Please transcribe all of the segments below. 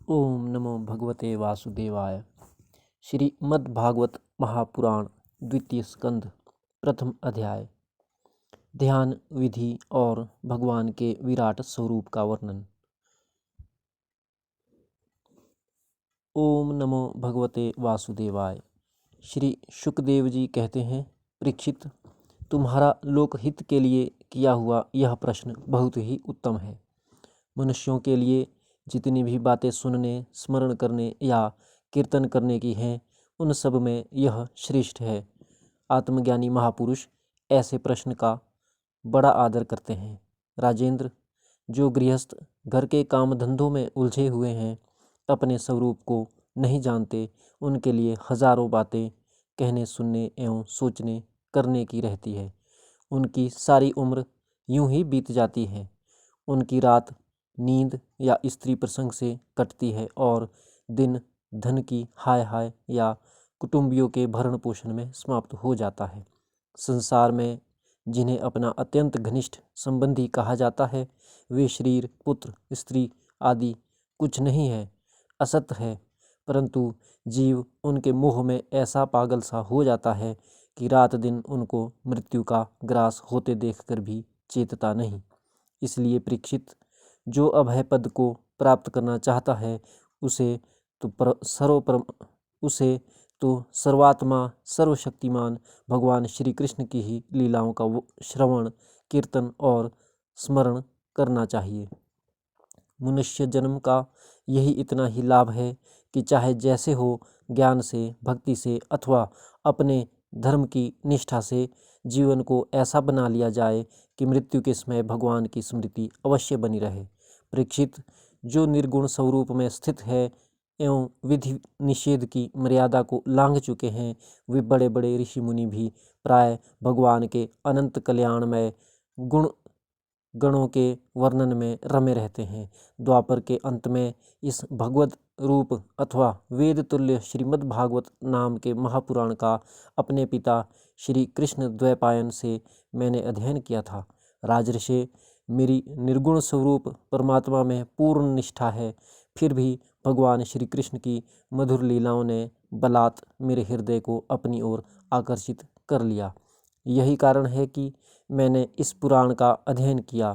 ओम नमो भगवते वासुदेवाय। श्रीमद्भागवत महापुराण द्वितीय स्कंद प्रथम अध्याय। ध्यान विधि और भगवान के विराट स्वरूप का वर्णन। ओम नमो भगवते वासुदेवाय। श्री शुकदेव जी कहते हैं, परीक्षित, तुम्हारा लोकहित के लिए किया हुआ यह प्रश्न बहुत ही उत्तम है। मनुष्यों के लिए जितनी भी बातें सुनने, स्मरण करने या कीर्तन करने की हैं, उन सब में यह श्रेष्ठ है। आत्मज्ञानी महापुरुष ऐसे प्रश्न का बड़ा आदर करते हैं। राजेंद्र, जो गृहस्थ घर के काम धंधों में उलझे हुए हैं, अपने स्वरूप को नहीं जानते, उनके लिए हजारों बातें कहने, सुनने एवं सोचने करने की रहती है। उनकी सारी उम्र यूं ही बीत जाती है। उनकी रात नींद या स्त्री प्रसंग से कटती है और दिन धन की हाय हाय या कुटुंबियों के भरण पोषण में समाप्त हो जाता है। संसार में जिन्हें अपना अत्यंत घनिष्ठ संबंधी कहा जाता है, वे शरीर, पुत्र, स्त्री आदि कुछ नहीं है, असत है। परंतु जीव उनके मोह में ऐसा पागल सा हो जाता है कि रात दिन उनको मृत्यु का ग्रास होते देखकर भी चेतता नहीं। इसलिए परीक्षित, जो अभय पद को प्राप्त करना चाहता है, उसे तो सर्वात्मा सर्वशक्तिमान भगवान श्री कृष्ण की ही लीलाओं का श्रवण, कीर्तन और स्मरण करना चाहिए। मनुष्य जन्म का यही इतना ही लाभ है कि चाहे जैसे हो, ज्ञान से, भक्ति से अथवा अपने धर्म की निष्ठा से जीवन को ऐसा बना लिया जाए कि मृत्यु के समय भगवान की स्मृति अवश्य बनी रहे। परीक्षित, जो निर्गुण स्वरूप में स्थित है एवं विधि निषेध की मर्यादा को लांघ चुके हैं, वे बड़े बड़े ऋषि मुनि भी प्राय भगवान के अनंत कल्याणमय गुण गणों के वर्णन में रमे रहते हैं। द्वापर के अंत में इस भगवत रूप अथवा वेद तुल्य श्रीमद् भागवत नाम के महापुराण का अपने पिता श्री कृष्ण द्वैपायन से मैंने अध्ययन किया था। राजर्षि, मेरी निर्गुण स्वरूप परमात्मा में पूर्ण निष्ठा है, फिर भी भगवान श्री कृष्ण की मधुर लीलाओं ने बलात् मेरे हृदय को अपनी ओर आकर्षित कर लिया। यही कारण है कि मैंने इस पुराण का अध्ययन किया।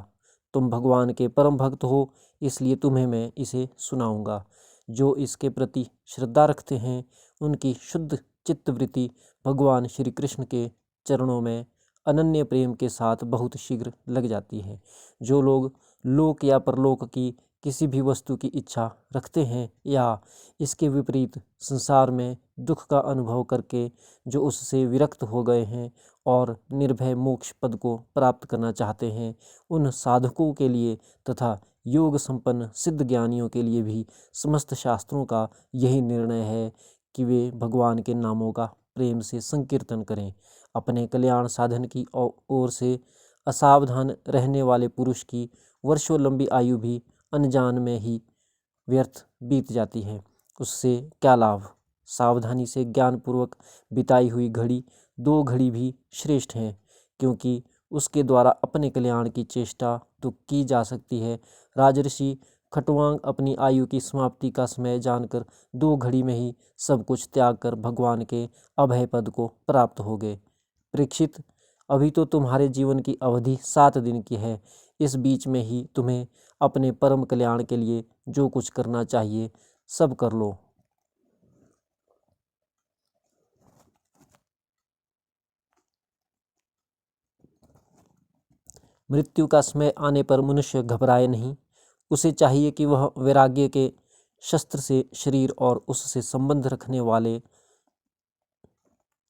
तुम भगवान के परम भक्त हो, इसलिए तुम्हें मैं इसे सुनाऊंगा। जो इसके प्रति श्रद्धा रखते हैं, उनकी शुद्ध चित्तवृत्ति भगवान श्री कृष्ण के चरणों में अनन्य प्रेम के साथ बहुत शीघ्र लग जाती है। जो लोग लोक या परलोक की किसी भी वस्तु की इच्छा रखते हैं या इसके विपरीत संसार में दुख का अनुभव करके जो उससे विरक्त हो गए हैं और निर्भय मोक्ष पद को प्राप्त करना चाहते हैं, उन साधकों के लिए तथा योग संपन्न सिद्ध ज्ञानियों के लिए भी समस्त शास्त्रों का यही निर्णय है कि वे भगवान के नामों का प्रेम से संकीर्तन करें। अपने कल्याण साधन की ओर से असावधान रहने वाले पुरुष की वर्षों लंबी आयु भी अनजान में ही व्यर्थ बीत जाती है। उससे क्या लाभ? सावधानी से ज्ञानपूर्वक बिताई हुई घड़ी 2 घड़ी भी श्रेष्ठ हैं, क्योंकि उसके द्वारा अपने कल्याण की चेष्टा तो की जा सकती है। राजर्षि खटवांग अपनी आयु की समाप्ति का समय जानकर 2 घड़ी में ही सब कुछ त्याग कर भगवान के अभय पद को प्राप्त हो गए। परीक्षित, अभी तो तुम्हारे जीवन की अवधि 7 दिन की है। इस बीच में ही तुम्हें अपने परम कल्याण के लिए जो कुछ करना चाहिए सब कर लो। मृत्यु का समय आने पर मनुष्य घबराए नहीं। उसे चाहिए कि वह वैराग्य के शस्त्र से शरीर और उससे संबंध रखने वाले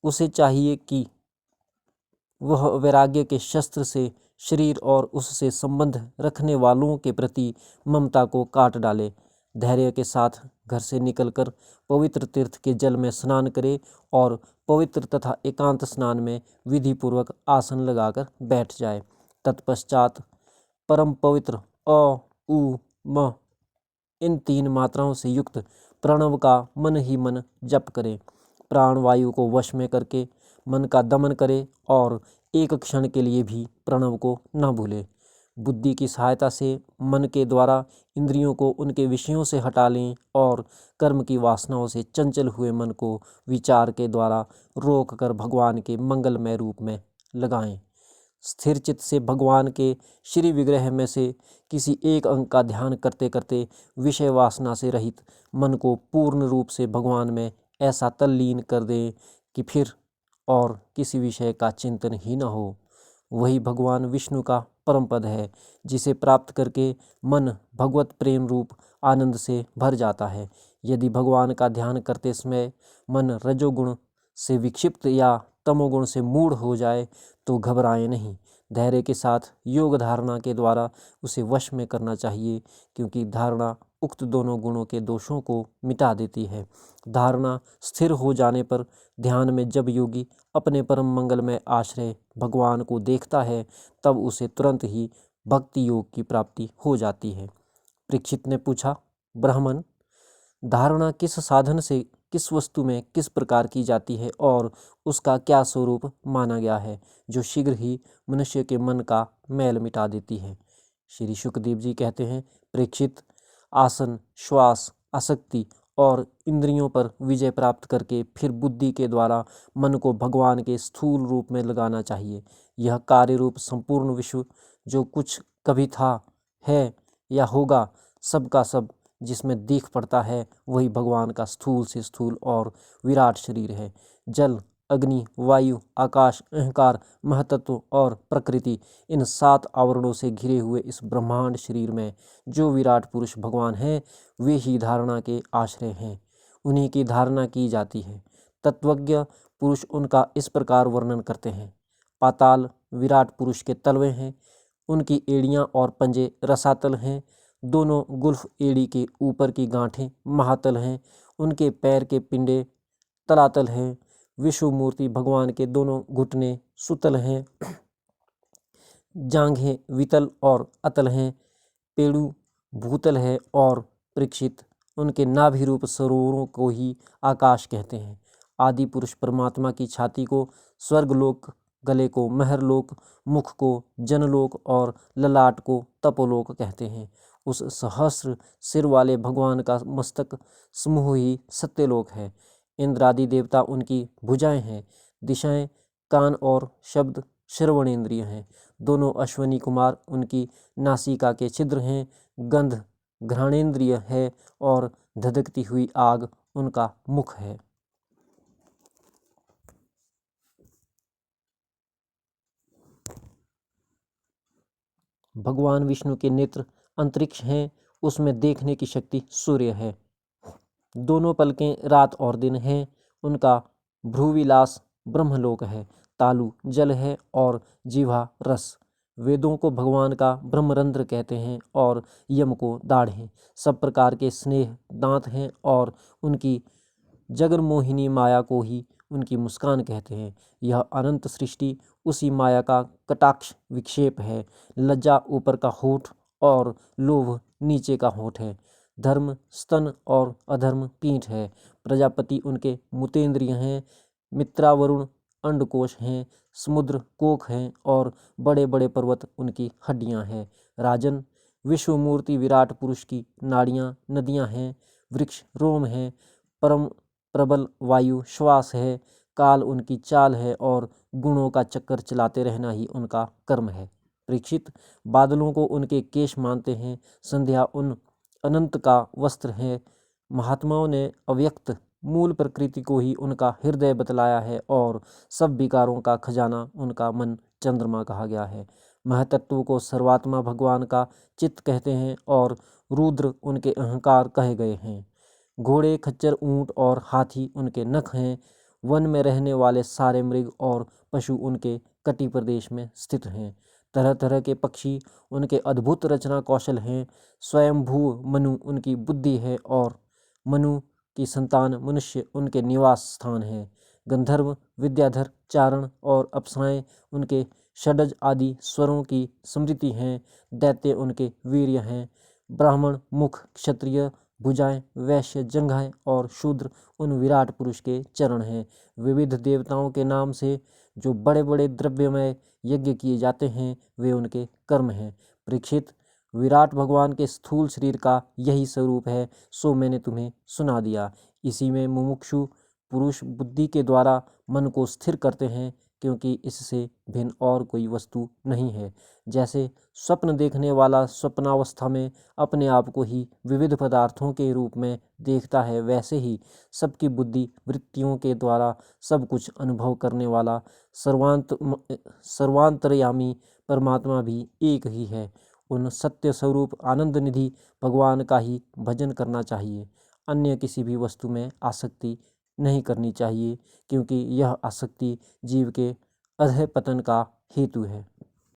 उसे चाहिए कि वह वैराग्य के शस्त्र से शरीर और उससे संबंध रखने वालों के प्रति ममता को काट डाले। धैर्य के साथ घर से निकलकर पवित्र तीर्थ के जल में स्नान करे और पवित्र तथा एकांत स्नान में विधि पूर्वक आसन लगाकर बैठ जाए। तत्पश्चात परम पवित्र अ, उ, म इन 3 मात्राओं से युक्त प्रणव का मन ही मन जप करे। प्राणवायु को वश में करके मन का दमन करे और एक क्षण के लिए भी प्रणव को न भूले। बुद्धि की सहायता से मन के द्वारा इंद्रियों को उनके विषयों से हटा लें और कर्म की वासनाओं से चंचल हुए मन को विचार के द्वारा रोक कर भगवान के मंगलमय रूप में लगाएं। स्थिर चित्त से भगवान के श्री विग्रह में से किसी एक अंग का ध्यान करते करते विषय वासना से रहित मन को पूर्ण रूप से भगवान में ऐसा तल्लीन कर दें कि फिर और किसी विषय का चिंतन ही न हो। वही भगवान विष्णु का परम पद है, जिसे प्राप्त करके मन भगवत प्रेम रूप आनंद से भर जाता है। यदि भगवान का ध्यान करते समय मन रजोगुण से विक्षिप्त या तमोगुण से मूढ़ हो जाए तो घबराएं नहीं। धैर्य के साथ योग धारणा के द्वारा उसे वश में करना चाहिए, क्योंकि धारणा उक्त दोनों गुणों के दोषों को मिटा देती है। धारणा स्थिर हो जाने पर ध्यान में जब योगी अपने परम मंगल में आश्रय भगवान को देखता है, तब उसे तुरंत ही भक्ति योग की प्राप्ति हो जाती है। परीक्षित ने पूछा, ब्राह्मण, धारणा किस साधन से किस वस्तु में किस प्रकार की जाती है और उसका क्या स्वरूप माना गया है, जो शीघ्र ही मनुष्य के मन का मैल मिटा देती है? श्री शुकदेव जी कहते हैं, परीक्षित, आसन, श्वास, आसक्ति और इंद्रियों पर विजय प्राप्त करके फिर बुद्धि के द्वारा मन को भगवान के स्थूल रूप में लगाना चाहिए। यह कार्य रूप संपूर्ण विश्व जो कुछ कभी था, है या होगा, सब का सब जिसमें दिख पड़ता है, वही भगवान का स्थूल से स्थूल और विराट शरीर है। जल, अग्नि, वायु, आकाश, अहंकार, महतत्व और प्रकृति, इन 7 आवरणों से घिरे हुए इस ब्रह्मांड शरीर में जो विराट पुरुष भगवान हैं, वे ही धारणा के आश्रय हैं। उन्हीं की धारणा की जाती है। तत्वज्ञ पुरुष उनका इस प्रकार वर्णन करते हैं। पाताल विराट पुरुष के तलवे हैं, उनकी एड़ियाँ और पंजे रसातल हैं। दोनों गुल्फ एड़ी के ऊपर की गांठें महातल हैं, उनके पैर के पिंडे तलातल हैं। विश्व मूर्ति भगवान के दोनों घुटने सुतल हैं, जांघें वितल और अतल हैं, पेड़ू भूतल है। और परीक्षित, उनके नाभि रूप सरोवरों को ही आकाश कहते हैं। आदि पुरुष परमात्मा की छाती को स्वर्गलोक, गले को महरलोक, मुख को जनलोक और ललाट को तपोलोक कहते हैं। उस सहस्र सिर वाले भगवान का मस्तक समूह ही सत्यलोक है। इंद्रादि देवता उनकी भुजाएं हैं। दिशाएं कान और शब्द श्रवणेन्द्रिय हैं। दोनों अश्वनी कुमार उनकी नासिका के छिद्र हैं। गंध घ्राणेन्द्रिय है और धधकती हुई आग उनका मुख है। भगवान विष्णु के नेत्र अंतरिक्ष हैं, उसमें देखने की शक्ति सूर्य है। दोनों पलकें रात और दिन हैं, उनका भ्रूविलास ब्रह्मलोक है। तालु जल है और जीवा रस। वेदों को भगवान का ब्रह्मरंध्र कहते हैं और यम को दाढ़ें। सब प्रकार के स्नेह दांत हैं और उनकी जगन्मोहिनी माया को ही उनकी मुस्कान कहते हैं। यह अनंत सृष्टि उसी माया का कटाक्ष विक्षेप है। लज्जा ऊपर का होठ और लोभ नीचे का होठ है। धर्म स्तन और अधर्म पीठ है। प्रजापति उनके मुतेंद्रिय हैं। मित्रावरुण अंडकोश हैं। समुद्र कोख हैं और बड़े बड़े पर्वत उनकी हड्डियां हैं। राजन, विश्वमूर्ति विराट पुरुष की नाड़ियाँ नदियाँ हैं। वृक्ष रोम हैं। परम प्रबल वायु श्वास है। काल उनकी चाल है और गुणों का चक्कर चलाते रहना ही उनका कर्म है। परीक्षित, बादलों को उनके केश मानते हैं। संध्या उन अनंत का वस्त्र है। महात्माओं ने अव्यक्त मूल प्रकृति को ही उनका हृदय बतलाया है और सब विकारों का खजाना उनका मन चंद्रमा कहा गया है। महतत्व को सर्वात्मा भगवान का चित्त कहते हैं और रुद्र उनके अहंकार कहे गए हैं। घोड़े, खच्चर, ऊंट और हाथी उनके नख हैं। वन में रहने वाले सारे मृग और पशु उनके कटी प्रदेश में स्थित हैं। तरह तरह के पक्षी उनके अद्भुत रचना कौशल हैं। स्वयंभू मनु उनकी बुद्धि है और मनु की संतान मनुष्य उनके निवास स्थान है। गंधर्व, विद्याधर, चारण और अप्सराएं उनके षडज आदि स्वरों की स्मृति हैं। दैत्य उनके वीर्य हैं। ब्राह्मण मुख, क्षत्रिय भुजाएं, वैश्य जंघाएं और शूद्र उन विराट पुरुष के चरण हैं। विविध देवताओं के नाम से जो बड़े बड़े द्रव्यमय यज्ञ किए जाते हैं, वे उनके कर्म हैं। परीक्षित, विराट भगवान के स्थूल शरीर का यही स्वरूप है, सो मैंने तुम्हें सुना दिया। इसी में मुमुक्षु पुरुष बुद्धि के द्वारा मन को स्थिर करते हैं, क्योंकि इससे भिन्न और कोई वस्तु नहीं है। जैसे स्वप्न देखने वाला स्वप्नावस्था में अपने आप को ही विविध पदार्थों के रूप में देखता है, वैसे ही सबकी बुद्धि वृत्तियों के द्वारा सब कुछ अनुभव करने वाला सर्वांतर्यामी परमात्मा भी एक ही है। उन सत्य स्वरूप आनंद निधि भगवान का ही भजन करना चाहिए। अन्य किसी भी वस्तु में आसक्ति नहीं करनी चाहिए, क्योंकि यह आसक्ति जीव के अधः पतन का हेतु है।